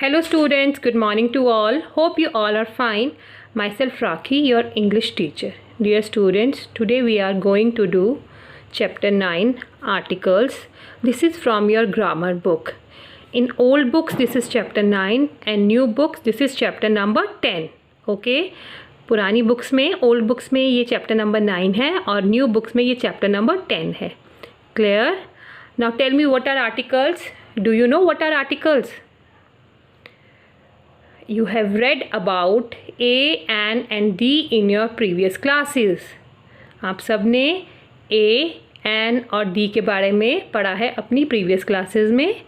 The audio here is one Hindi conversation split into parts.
Hello students, good morning to all. Hope you all are fine. Myself Rakhi, your English teacher. Dear students, today we are going to do chapter 9 articles. This is from your grammar book. In old books this is chapter 9 and new books this is chapter number 10. Okay? पुरानी बुक्स में ओल्ड बुक्स में ये चैप्टर नंबर 9 है और न्यू बुक्स में ये चैप्टर नंबर 10 है. Clear? Now tell me what are articles. Do you know what are articles? You have read about A, An and D in your previous classes. आप सब ने A, An और D के बारे में पढ़ा है अपनी प्रीवियस क्लासेस में.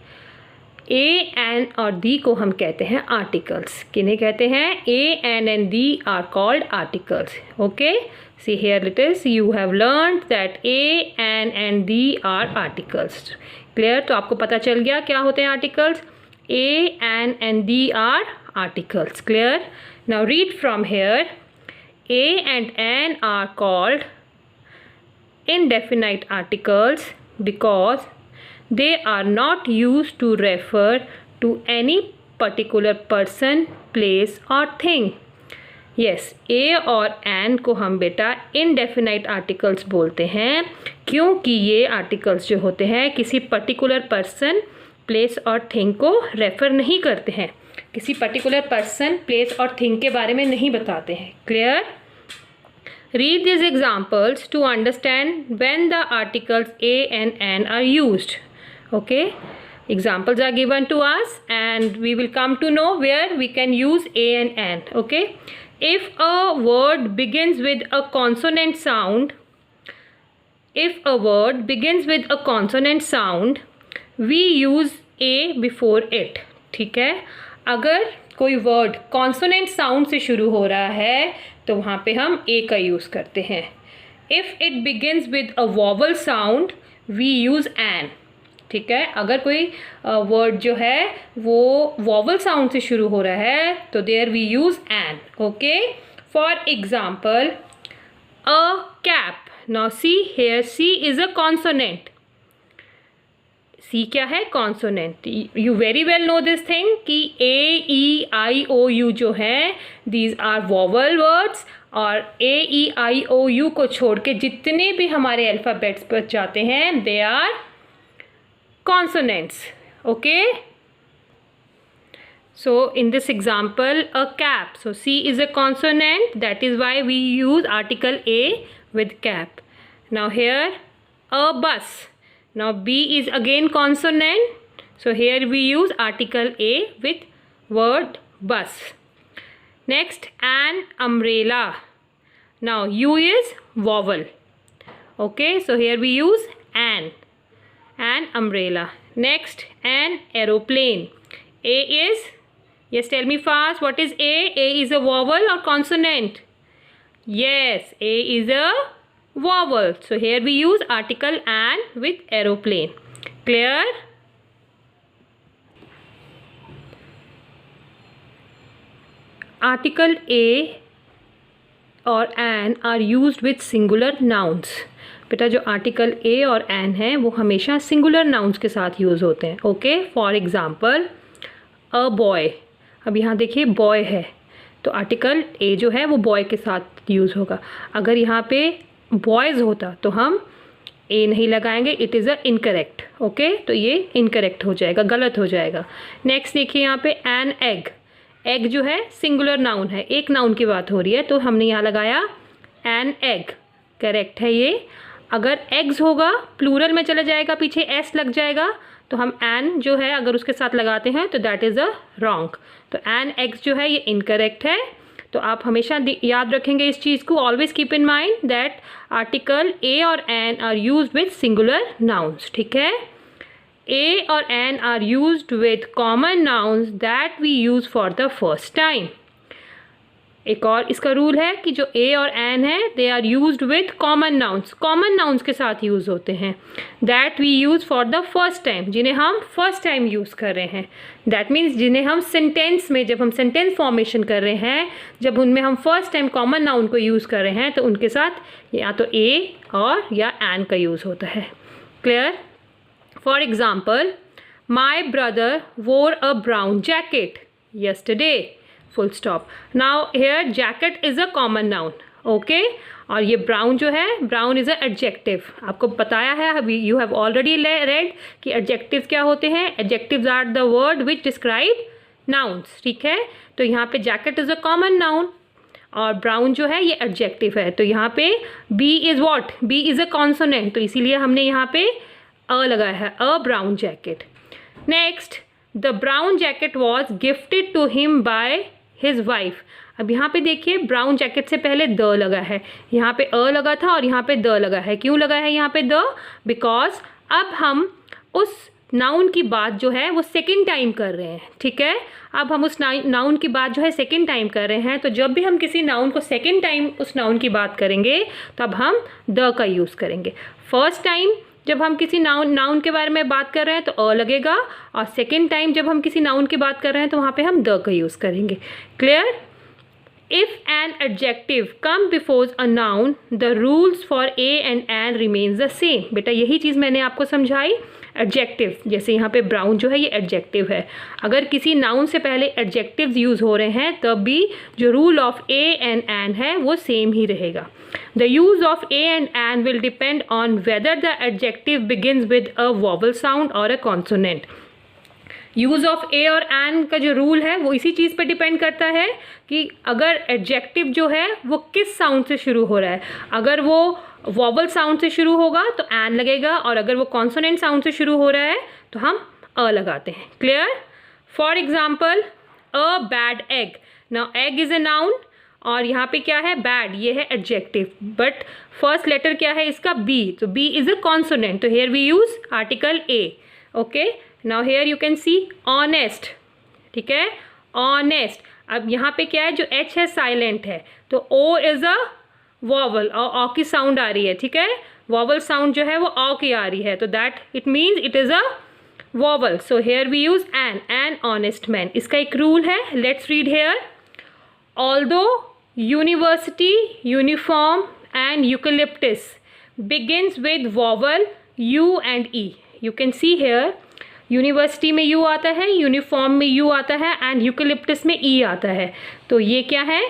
A, An और D को हम कहते हैं आर्टिकल्स. किन्हें कहते हैं? A, An and D are called articles. Okay? See here littles, you have learned that A, An and D are articles. Clear? तो आपको पता चल गया क्या होते हैं articles. A, An and D are articles. Clear? Now read from here. A and An are called indefinite articles because they are not used to refer to any particular person, place or thing. Yes, A और An को हम बेटा indefinite articles बोलते हैं क्योंकि ये articles जो होते हैं किसी particular person, place और thing को refer नहीं करते हैं. किसी पर्टिकुलर पर्सन, प्लेस और थिंग के बारे में नहीं बताते हैं. Clear? Read this examples to understand when the articles a and an are used. Okay, examples are given to us and we will come to know where we can use a and an. Okay, if a word begins with a consonant sound, if a word begins with a consonant sound we use a before it. ठीक है, अगर कोई वर्ड कॉन्सोनेंट साउंड से शुरू हो रहा है तो वहाँ पे हम ए का यूज़ करते हैं. If it begins with a vowel sound we use an. ठीक है, अगर कोई वर्ड जो है वो वॉवल साउंड से शुरू हो रहा है तो there we use an. Okay, for example a cap. Now see here, C is a consonant. C क्या है? Consonant. You very well know this thing कि A E I O you जो है दीज आर वॉवल वर्ड्स और ए ई आई ओ यू को छोड़ के जितने भी हमारे अल्फ़ाबेट्स पर जाते हैं they are consonants. Okay, so in this example a cap, so C is a consonant, that is why we use article a with cap. Now here a bus. Now B is again consonant, so here we use article A with word bus. Next, an umbrella. Now U is vowel. Okay, so here we use an umbrella. Next, an aeroplane. A is, yes, tell me fast, what is A? A is a vowel or consonant? Yes, A is a vowel. So here we use article an with aeroplane. Clear? Article A और an are used with singular nouns. बेटा जो आर्टिकल ए और एन है वो हमेशा सिंगुलर नाउन्स के साथ यूज़ होते हैं. Okay, for example a boy. अब यहाँ देखिए बॉय है तो आर्टिकल ए जो है वो बॉय के साथ यूज़ होगा. अगर यहाँ पे बॉयज़ होता तो हम ए नहीं लगाएंगे, it is a incorrect. Okay, तो ये इनकरेक्ट हो जाएगा, गलत हो जाएगा. नेक्स्ट देखिए यहाँ पे एन एग. एग जो है सिंगुलर नाउन है, एक नाउन की बात हो रही है तो हमने यहाँ लगाया एन एग. करेक्ट है ये. अगर एग्स होगा प्लूरल में चला जाएगा, पीछे एस लग जाएगा तो हम एन जो है अगर उसके साथ लगाते हैं तो दैट इज़ अ रॉन्ग. तो एन एग्स जो है ये इनकरेक्ट है. तो आप हमेशा याद रखेंगे इस चीज़ को. Always keep in mind that article a और an are used with singular nouns. ठीक है, ए और an are used with common nouns that we use for the first time. एक और इसका रूल है कि जो ए और एन है they are used with common nouns. Common nouns के साथ यूज़ होते हैं that we use for the first time, जिन्हें हम फर्स्ट टाइम यूज़ कर रहे हैं. दैट मीन्स जिन्हें हम सेंटेंस में, जब हम सेंटेंस फॉर्मेशन कर रहे हैं, जब उनमें हम फर्स्ट टाइम कॉमन नाउन को यूज़ कर रहे हैं तो उनके साथ या तो ए और या एन का यूज़ होता है. Clear? For example, my brother wore a brown jacket. yesterday, full stop. Now here jacket is a common noun, okay. और ये brown जो है, brown is a adjective. आपको बताया है अभी, you have already read कि adjectives क्या होते हैं. Adjectives are the word which describe nouns, ठीक है. तो यहाँ पे jacket is a common noun और brown जो है ये adjective है. तो यहाँ पे B is what? B is a consonant, तो इसीलिए हमने यहाँ पे a लगाया है, a brown jacket. Next, the brown jacket was gifted to him by his wife. अब यहाँ पे देखिए ब्राउन जैकेट से पहले द लगा है, यहाँ पे अ लगा था और यहाँ पे द लगा है. क्यों लगा है यहाँ पे द? बिकॉज अब हम उस नाउन की बात जो है वो सेकेंड टाइम कर रहे हैं, ठीक है. अब हम उस नाउन की बात जो है सेकेंड टाइम कर रहे हैं, तो जब भी हम किसी नाउन को सेकेंड टाइम उस नाउन की बात करेंगे तब हम द का यूज़ करेंगे. फर्स्ट टाइम जब हम किसी नाउन के बारे में बात कर रहे हैं तो अ लगेगा, और सेकेंड टाइम जब हम किसी नाउन की बात कर रहे हैं तो वहाँ पे हम द का यूज़ करेंगे. Clear? If an adjective come before a noun, the rules for a and an remains the same. बेटा यही चीज़ मैंने आपको समझाई. एडजेक्टिव, जैसे यहाँ पे ब्राउन जो है ये एडजेक्टिव है, अगर किसी नाउन से पहले एडजेक्टिव्स यूज़ हो रहे हैं तब भी जो rule of a and an है वो सेम ही रहेगा. The use of a and an will depend on whether the adjective begins with a vowel sound और a consonant. Use of a और एन का जो रूल है वो इसी चीज़ पे डिपेंड करता है कि अगर एडजेक्टिव जो है वो किस साउंड से शुरू हो रहा है. अगर वो वॉवल साउंड से शुरू होगा तो एन लगेगा, और अगर वो कॉन्सोनेंट साउंड से शुरू हो रहा है तो हम अ लगाते हैं. Clear? For example, a bad egg. Now egg is a noun और यहाँ पे क्या है? बैड, ये है एडजेक्टिव, बट फर्स्ट लेटर क्या है इसका? बी. तो बी इज़ अ कॉन्सोनेंट, तो here we use article a. Okay, now here you can see honest, ठीक है, ऑनेस्ट. अब यहाँ पे क्या है? जो एच है साइलेंट है, तो ओ इज़ अ वॉवल, और ऑ की साउंड आ रही है, ठीक है. वॉवल साउंड जो है वो ऑ की आ रही है, तो that it means it is a vowel. So here we use an honest man. इसका एक रूल है, let's read here. Although university, uniform and eucalyptus begins with vowel U and E. You can see here, university में यू आता है, यूनिफॉर्म में यू आता है एंड यूकलिप्टिस में ई आता है. तो ये क्या है?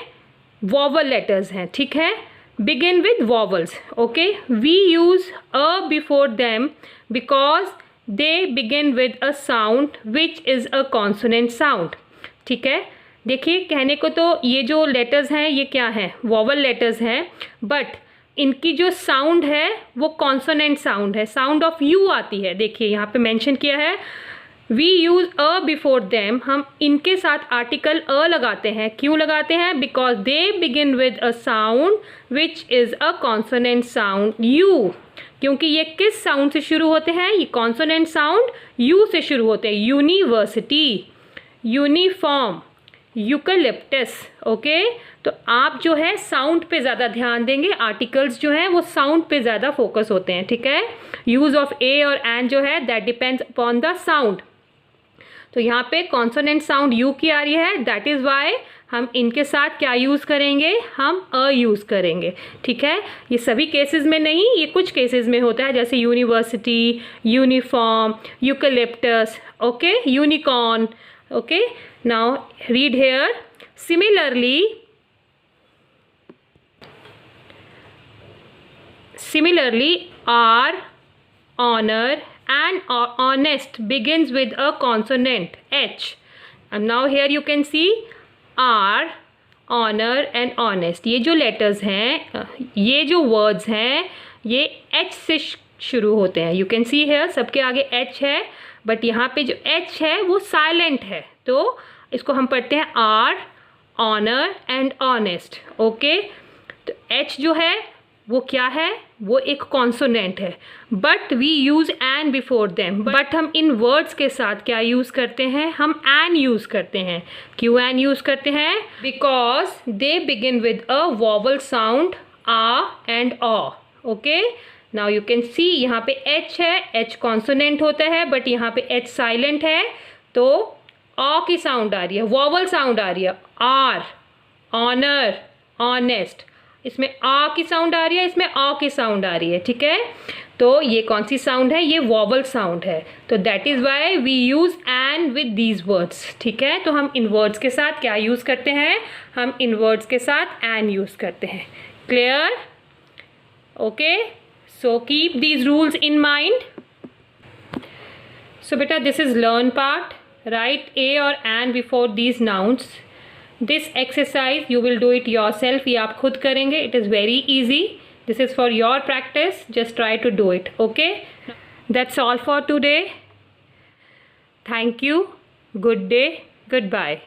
वॉवल लेटर्स हैं, ठीक है. Begin with vowels. Okay, we use a before them because they begin with a sound which is a consonant sound. ठीक है, देखिए कहने को तो ये जो लेटर्स हैं ये क्या हैं? वॉवल लेटर्स हैं, बट इनकी जो साउंड है वो कॉन्सोनेंट साउंड है, साउंड ऑफ यू आती है. देखिए यहाँ पे मेंशन किया है we use a before them. हम इनके साथ आर्टिकल अ लगाते हैं. क्यों लगाते हैं? Because they begin with a sound which is a consonant sound you. क्योंकि ये किस साउंड से शुरू होते हैं? ये कॉन्सोनेंट साउंड यू से शुरू होते हैं. University, uniform, eucalyptus. ओके, तो आप जो है साउंड पे ज़्यादा ध्यान देंगे, आर्टिकल्स जो हैं वो साउंड पे ज़्यादा फोकस होते हैं. ठीक है, यूज़ ऑफ ए और एन जो है that depends upon the sound. तो यहाँ पे कॉन्सोनेंट साउंड यू की आ रही है, दैट इज़ वाई हम इनके साथ क्या यूज़ करेंगे? हम अ यूज़ करेंगे. ठीक है, ये सभी केसेस में नहीं, ये कुछ केसेस में होता है, जैसे university, uniform, eucalyptus, okay, unicorn. Okay, now read here. Similarly, R, honor and honest begins with a consonant H. And now here you can see R, honor and honest. ये जो letters हैं, ये जो words हैं, ये H से शुरू होते हैं. You can see here सबके आगे H है, बट यहाँ पे जो H है वो silent है, तो इसको हम पढ़ते हैं R, honor and honest. Okay, तो H जो है वो क्या है? वो एक कॉन्सोनेंट है, but we use an before them. But हम इन वर्ड्स के साथ क्या यूज़ करते हैं? हम एन यूज़ करते हैं. क्यों एन यूज़ करते हैं? Because they begin with a vowel sound आ एंड ऑ. Okay, now you can see यहाँ पे एच है, एच कॉन्सोनेंट होता है, बट यहाँ पे एच साइलेंट है, तो ऑ की साउंड आ रही है, वॉवल साउंड आ रही है. आर, ऑनर, ऑनेस्ट, इसमें आ की साउंड आ रही है, इसमें ऑ की साउंड आ रही है. ठीक है, तो ये कौन सी साउंड है, ये वॉवल साउंड है, तो that is why we use an with these words, ठीक है। तो हम इन वर्ड्स के साथ क्या यूज़ करते हैं, हम इन वर्ड्स के साथ एन यूज़ करते हैं। Clear? Okay, so keep these rules in mind. So बेटा this is learn part, right a और an before these nouns. This exercise you will do it yourself, ये आप खुद करेंगे, it is very easy. This is for your practice, just try to do it, okay? That's all for today. Thank you. Good day. Goodbye.